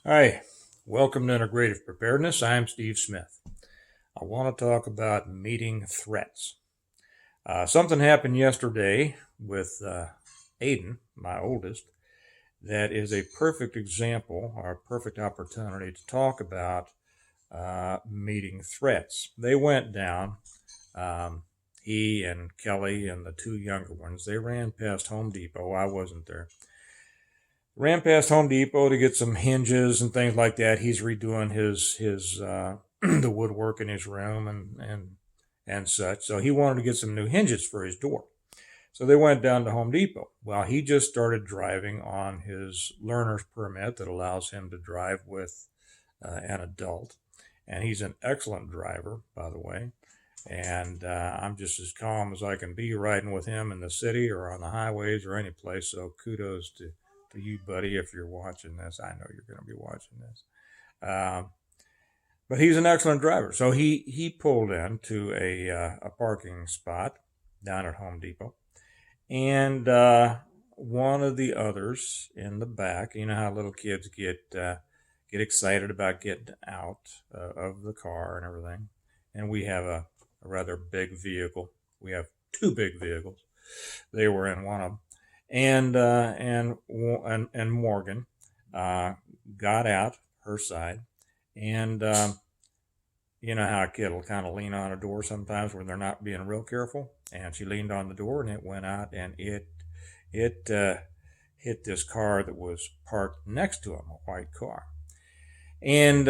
Hi, welcome to Integrative Preparedness. I'm Steve Smith. I want to talk about meeting threats. Something happened yesterday with Aiden, my oldest, that is a perfect example or a perfect opportunity to talk about meeting threats. They went down, um, he and Kelly and the two younger ones, they ran past Home Depot. I wasn't there. Ran past Home Depot to get some hinges and things like that. He's redoing his the woodwork in his room and such. So he wanted to get some new hinges for his door. So they went down to Home Depot. Well, he just started driving on his learner's permit that allows him to drive with an adult, and he's an excellent driver, by the way. And I'm just as calm as I can be riding with him in the city or on the highways or any place. So kudos to you, buddy, if you're watching this. I know you're going to be watching this. Um, but he's an excellent driver. So he pulled into a parking spot down at Home Depot, and one of the others in the back. You know how little kids get excited about getting out of the car and everything. And we have a rather big vehicle. We have two big vehicles. They were in one of them, and Morgan uh, got out her side, and you know how a kid will kind of lean on a door sometimes when they're not being real careful, and she leaned on the door and it went out, and it hit this car that was parked next to him, a white car, and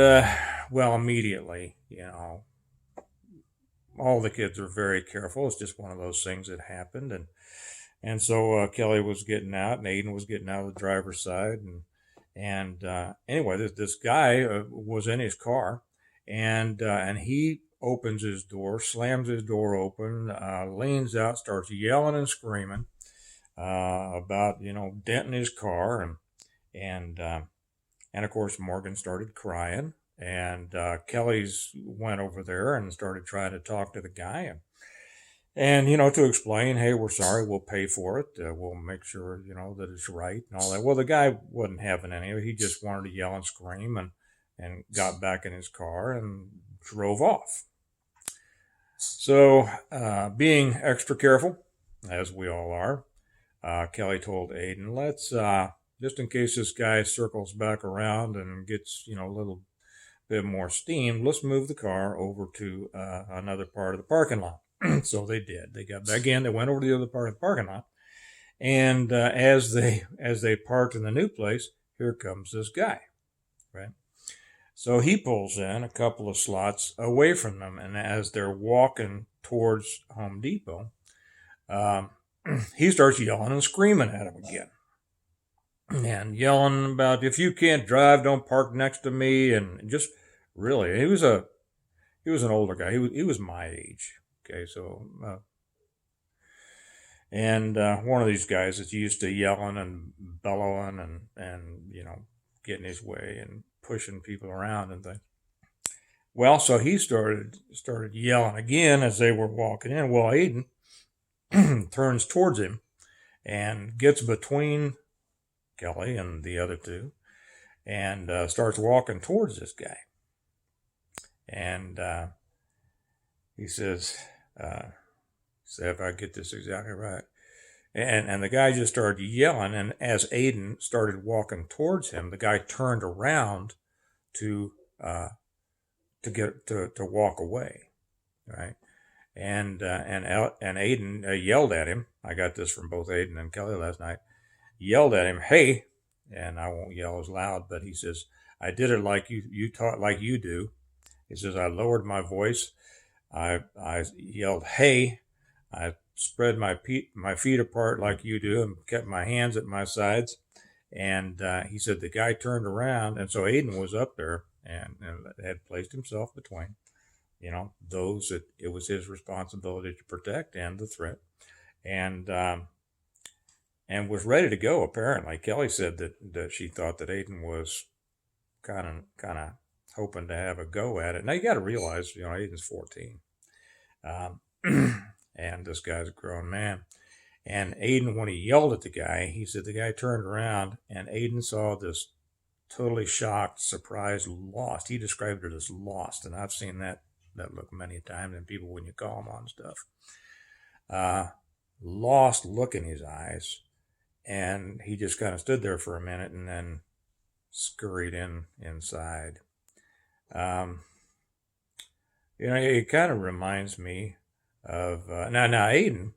well, immediately, all the kids are very careful. It's just one of those things that happened, and so Kelly was getting out, and Aiden was getting out of the driver's side, and anyway, this guy was in his car, and he opens his door, slams his door open, leans out, starts yelling and screaming about denting his car, and of course Morgan started crying, and Kelly's went over there and started trying to talk to the guy, and to explain, hey, we're sorry, we'll pay for it, we'll make sure that it's right and all that. Well, the guy wasn't having any of it. He just wanted to yell and scream, and got back in his car and drove off. So, being extra careful, as we all are, Kelly told Aiden, let's just in case this guy circles back around and gets a little bit more steam, let's move the car over to another part of the parking lot. So they did. They got back in. They went over to the other part of the parking lot, and as they parked in the new place, here comes this guy, right? So he pulls in a couple of slots away from them, and as they're walking towards Home Depot, um, he starts yelling and screaming at him again, and yelling about, if you can't drive, don't park next to me, and just really, he was an older guy. He was my age. Okay, so and one of these guys that's used to yelling and bellowing and getting his way and pushing people around and things. Well, so he started yelling again as they were walking in. Well, Aiden turns towards him and gets between Kelly and the other two, and starts walking towards this guy. And he says, if I get this exactly right, and the guy just started yelling, and as Aiden started walking towards him, the guy turned around to walk away, right? And Aiden yelled at him. I got this from both Aiden and Kelly last night. Yelled at him, hey, and I won't yell as loud, but he says, I did it like you taught, like you do. He says, I lowered my voice. I yelled, hey. I spread my feet apart like you do and kept my hands at my sides. And he said the guy turned around, and so Aiden was up there and had placed himself between, those that it was his responsibility to protect and the threat, and was ready to go. Apparently, Kelly said that she thought that Aiden was kind of hoping to have a go at it. Now you got to realize, Aiden's 14. And this guy's a grown man. And Aiden, when he yelled at the guy, he said the guy turned around, and Aiden saw this totally shocked, surprised, lost. He described it as lost, and I've seen that look many times in people when you call them on stuff. Lost look in his eyes, and he just kind of stood there for a minute and then scurried inside. It kind of reminds me of now Aiden.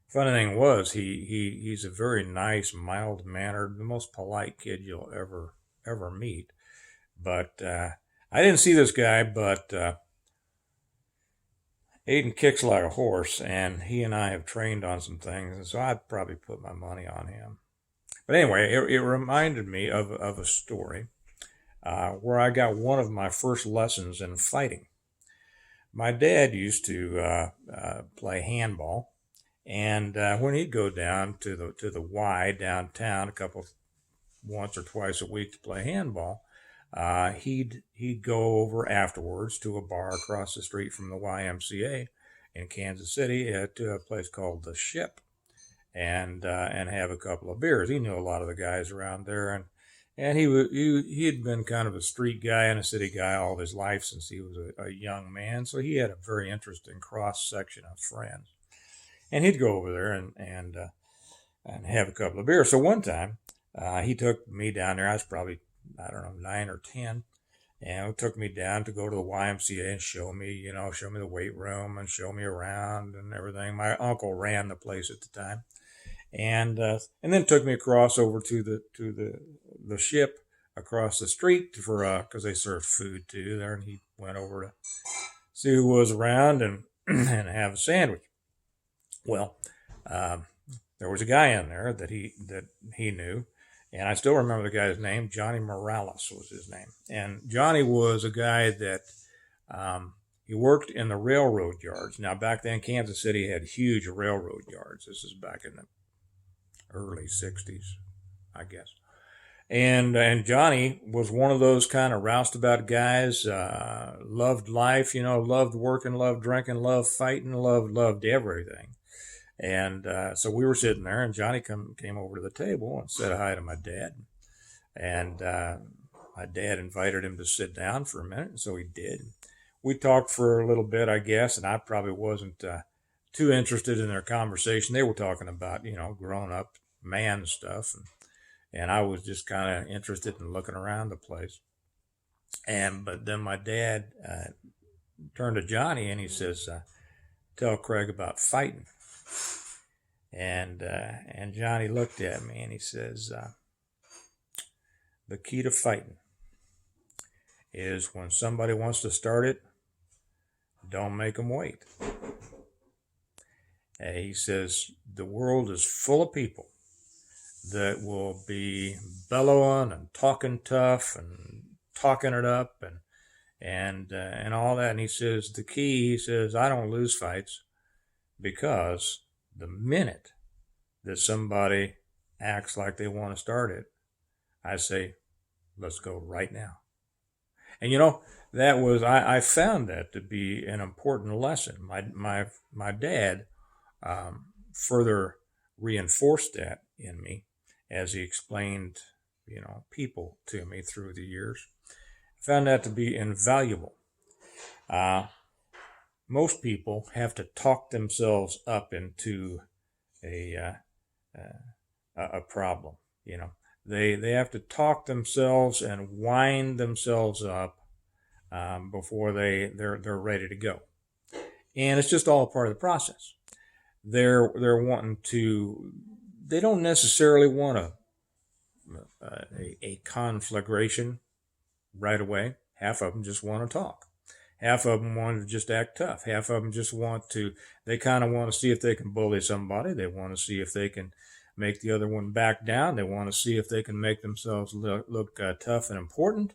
Funny thing was, he's a very nice, mild mannered, the most polite kid you'll ever meet. But I didn't see this guy, but Aiden kicks like a horse, and he and I have trained on some things, and so I'd probably put my money on him. But anyway, it reminded me of a story where I got one of my first lessons in fighting. My dad used to play handball, and when he'd go down to the Y downtown once or twice a week to play handball, he'd go over afterwards to a bar across the street from the YMCA in Kansas City to a place called the Ship, and have a couple of beers. He knew a lot of the guys around there, and he had been kind of a street guy and a city guy all his life since he was a young man. So he had a very interesting cross section of friends, and he'd go over there and have a couple of beers. So one time he took me down there. I was probably, I don't know, 9 or 10, and it took me down to go to the YMCA and show me the weight room and show me around and everything. My uncle ran the place at the time, and then took me across over to the Ship across the street because they served food too there, and he went over to see who was around and and have a sandwich. Well, there was a guy in there that he knew. And I still remember the guy's name. Johnny Morales was his name. And Johnny was a guy that he worked in the railroad yards. Now, back then, Kansas City had huge railroad yards. This is back in the early 60s, I guess. And Johnny was one of those kind of roustabout guys, loved life, loved working, loved drinking, loved fighting, loved everything. And so we were sitting there, and Johnny came over to the table and said hi to my dad. And my dad invited him to sit down for a minute, and so he did. We talked for a little bit, I guess, and I probably wasn't too interested in their conversation. They were talking about, grown-up man stuff, and I was just kind of interested in looking around the place. But then my dad turned to Johnny, and he says, "Tell Craig about fighting." And Johnny looked at me and he says, "The key to fighting is when somebody wants to start it, don't make them wait." And he says, "The world is full of people that will be bellowing and talking tough and talking it up and all that." And he says, "The key," he says, "I don't lose fights, because the minute that somebody acts like they want to start it, I say, let's go right now." And that was, I found that to be an important lesson. My dad further reinforced that in me as he explained, people to me through the years. I found that to be invaluable. Most people have to talk themselves up into a problem. They have to talk themselves and wind themselves up before they're ready to go. And it's just all part of the process. They're wanting to. They don't necessarily want a conflagration right away. Half of them just want to talk. Half of them want to just act tough. Half of them just they kind of want to see if they can bully somebody. They want to see if they can make the other one back down. They want to see if they can make themselves look tough and important.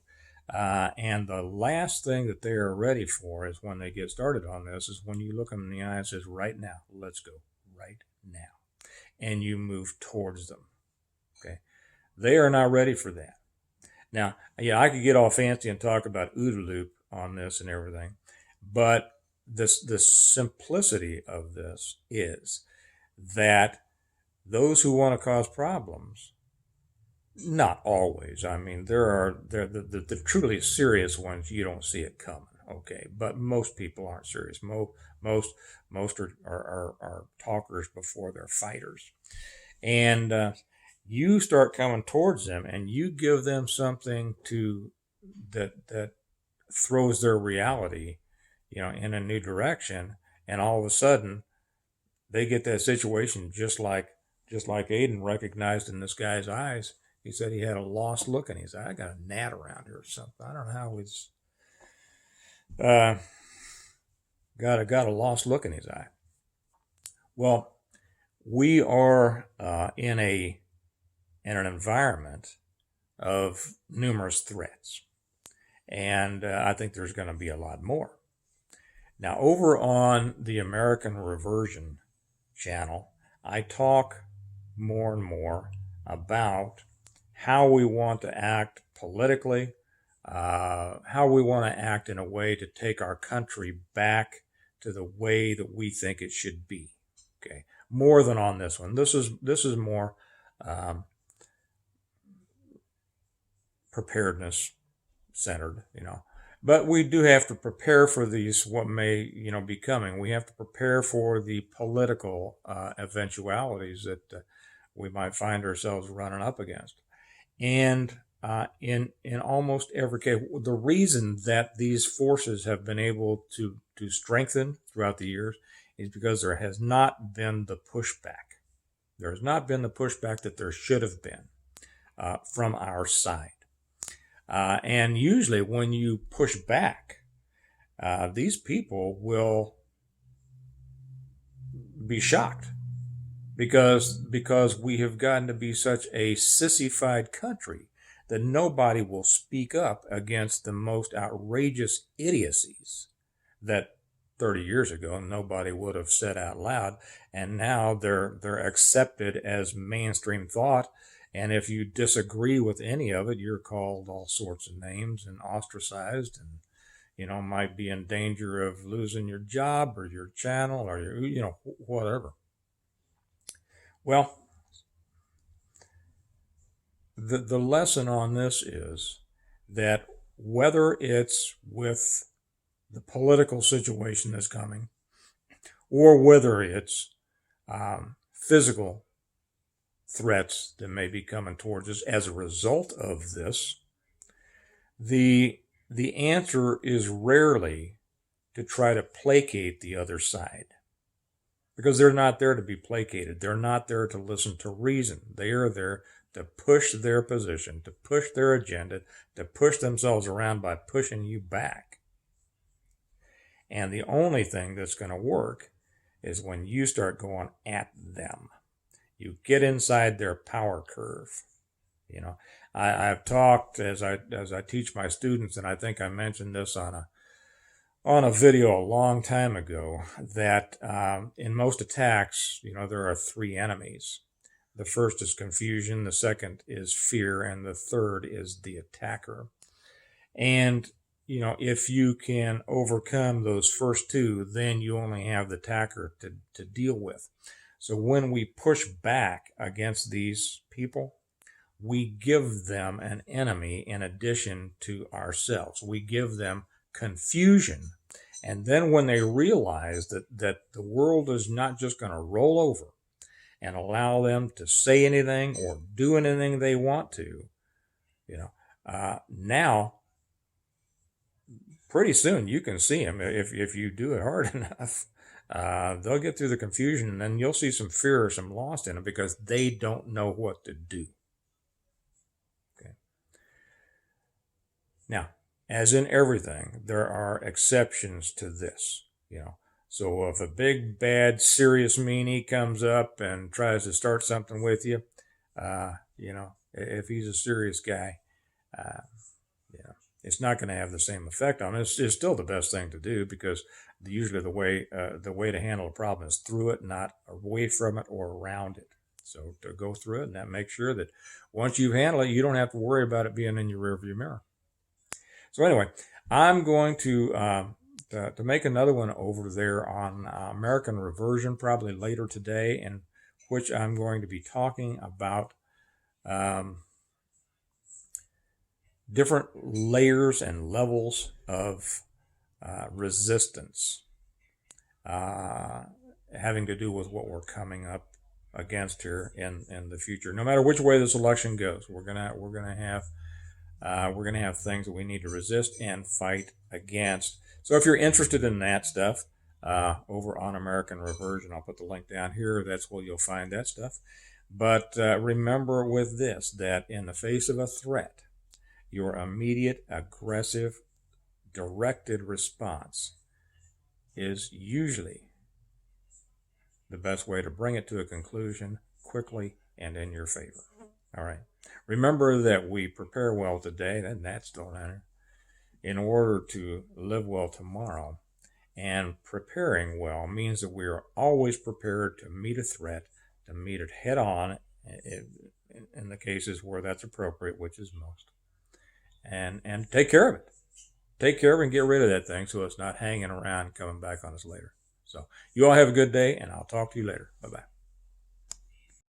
And the last thing that they are ready for is when they get started on this, is when you look them in the eye and says, right now, let's go, right now. And you move towards them. Okay. They are not ready for that. Now, I could get all fancy and talk about OODA loop on this and everything, but the simplicity of this is that those who want to cause problems, Not always. I mean, the truly serious ones. You don't see it coming. Okay, but most people aren't serious. Most most are talkers before they're fighters. And you start coming towards them, and you give them something to that throws their reality, in a new direction, and all of a sudden they get that situation just like Aiden recognized in this guy's eyes. He said he had a lost look in his eye. I got a gnat around here or something. I don't know how he's uh, got a lost look in his eye. Well, we are in an environment of numerous threats, and I think there's going to be a lot more. Now, over on the American Reversion channel, I talk more and more about how we want to act politically, how we want to act in a way to take our country back to the way that we think it should be. Okay, more than on this one. This is more um, preparedness centered, But we do have to prepare for these, what may, be coming. We have to prepare for the political eventualities that we might find ourselves running up against. And in almost every case, the reason that these forces have been able to strengthen throughout the years is because there has not been the pushback. There has not been the pushback that there should have been from our side. And usually when you push back, these people will be shocked because we have gotten to be such a sissified country that nobody will speak up against the most outrageous idiocies that 30 years ago nobody would have said out loud, and now they're accepted as mainstream thought. And if you disagree with any of it, you're called all sorts of names and ostracized, and might be in danger of losing your job or your channel or your whatever. Well, the lesson on this is that whether it's with the political situation that's coming, or whether it's physical threats that may be coming towards us as a result of this, the answer is rarely to try to placate the other side, because they're not there to be placated. They're not there to listen to reason. They are there to push their position, to push their agenda, to push themselves around by pushing you back. And the only thing that's going to work is when you start going at them. You get inside their power curve. I've talked as I teach my students, and I think I mentioned this on a video a long time ago, that in most attacks, there are three enemies. The first is confusion, the second is fear, and the third is the attacker. And if you can overcome those first two, then you only have the attacker to deal with. So when we push back against these people, we give them an enemy in addition to ourselves. We give them confusion. And then when they realize that the world is not just going to roll over and allow them to say anything or do anything they want to, now, pretty soon you can see them if you do it hard enough. They'll get through the confusion, and then you'll see some fear or some loss in them because they don't know what to do. Okay. Now, as in everything, there are exceptions to this. So if a big, bad, serious meanie comes up and tries to start something with you, if he's a serious guy, it's not going to have the same effect on him. It's still the best thing to do, because usually the way to handle a problem is through it, not away from it or around it. So to go through it, and that makes sure that once you handle it, you don't have to worry about it being in your rearview mirror. So anyway, I'm going to make another one over there on American Reversion probably later today, in which I'm going to be talking about different layers and levels of resistance having to do with what we're coming up against here in the future. No matter which way this election goes, we're gonna have things that we need to resist and fight against. So if you're interested in that stuff, over on American Reversion, I'll put the link down here. That's where you'll find that stuff. But remember with this, that in the face of a threat, your immediate, aggressive, directed response is usually the best way to bring it to a conclusion quickly and in your favor. All right. Remember that we prepare well today, and that's still matter, in order to live well tomorrow. And preparing well means that we are always prepared to meet a threat, to meet it head on in the cases where that's appropriate, which is most. And take care of it. Take care of it and get rid of that thing so it's not hanging around and coming back on us later. So you all have a good day, and I'll talk to you later. Bye-bye.